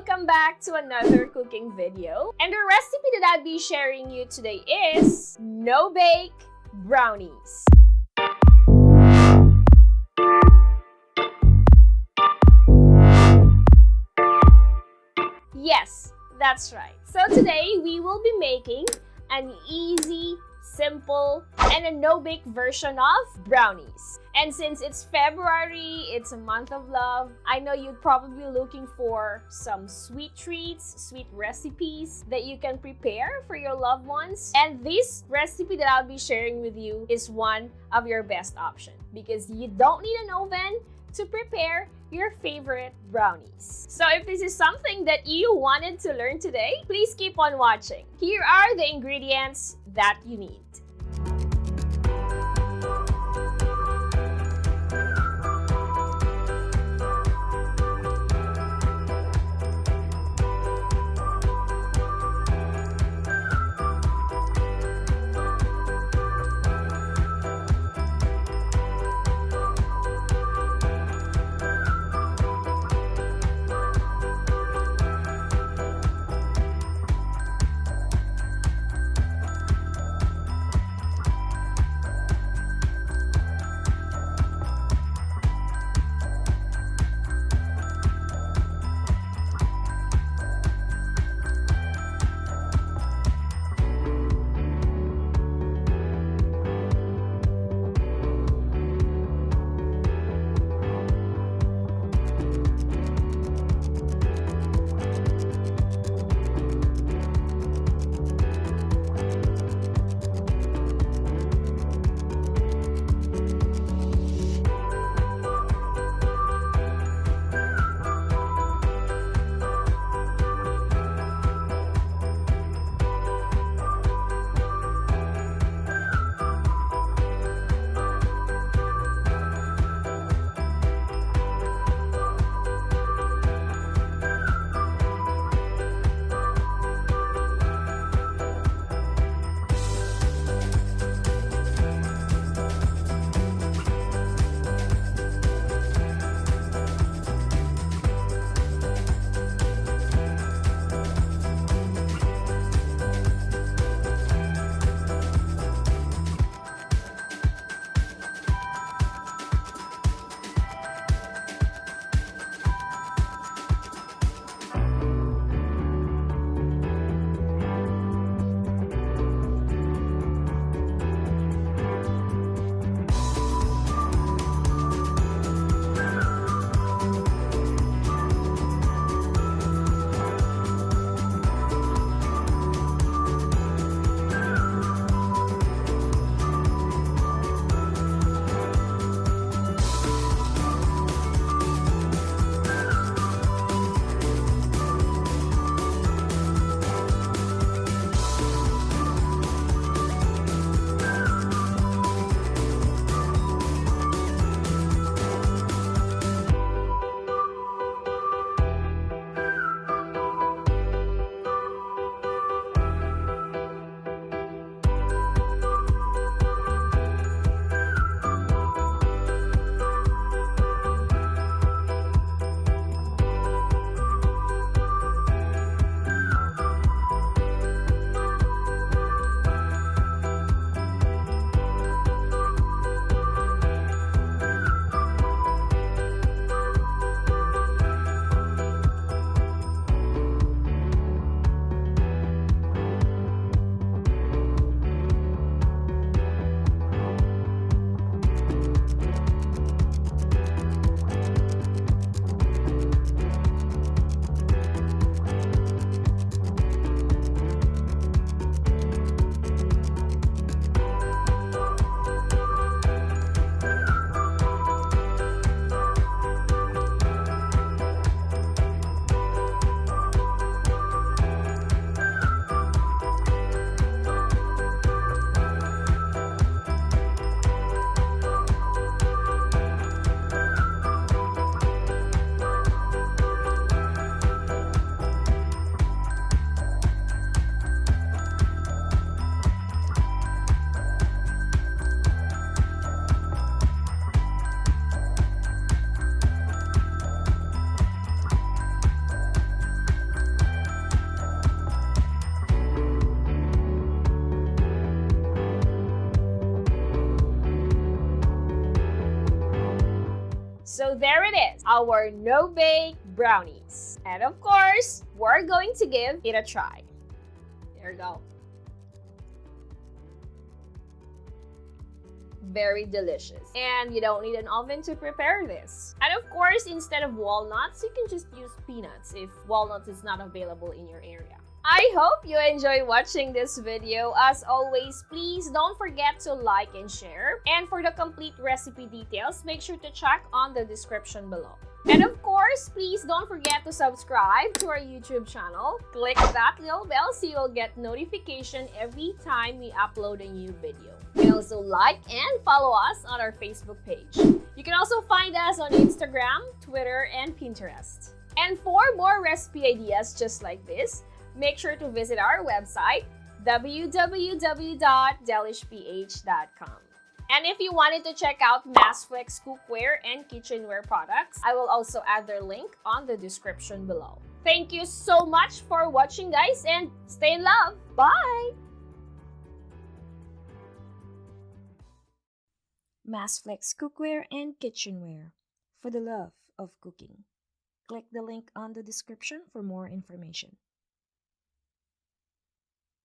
welcome back to another cooking video. And the recipe that I'll be sharing you today is no-bake brownies. Yes, that's right. So today we will be making an easy, simple, and a no-bake version of brownies. And since it's February, it's a month of love, I know you're probably looking for some sweet treats, sweet recipes that you can prepare for your loved ones. And this recipe that I'll be sharing with you is one of your best options because you don't need an oven to prepare your favorite brownies. So if this is something that you wanted to learn today, please keep on watching. Here are the ingredients that you need. So there it is, our no-bake brownies. And of course, we're going to give it a try. There you go. Very delicious. And you don't need an oven to prepare this. And of course, instead of walnuts, you can just use peanuts if walnuts is not available in your area. I hope you enjoy watching this video. As always, please don't forget to like and share. And for the complete recipe details, make sure to check on the description below. And of course, please don't forget to subscribe to our YouTube channel. Click that little bell so you'll get notification every time we upload a new video. You can also like and follow us on our Facebook page. You can also find us on Instagram, Twitter, and Pinterest. And for more recipe ideas just like this, make sure to visit our website, www.delishph.com. And if you wanted to check out MassFlex cookware and kitchenware products, I will also add their link on the description below. Thank you so much for watching, guys, and stay in love. Bye! MassFlex cookware and kitchenware for the love of cooking. Click the link on the description for more information.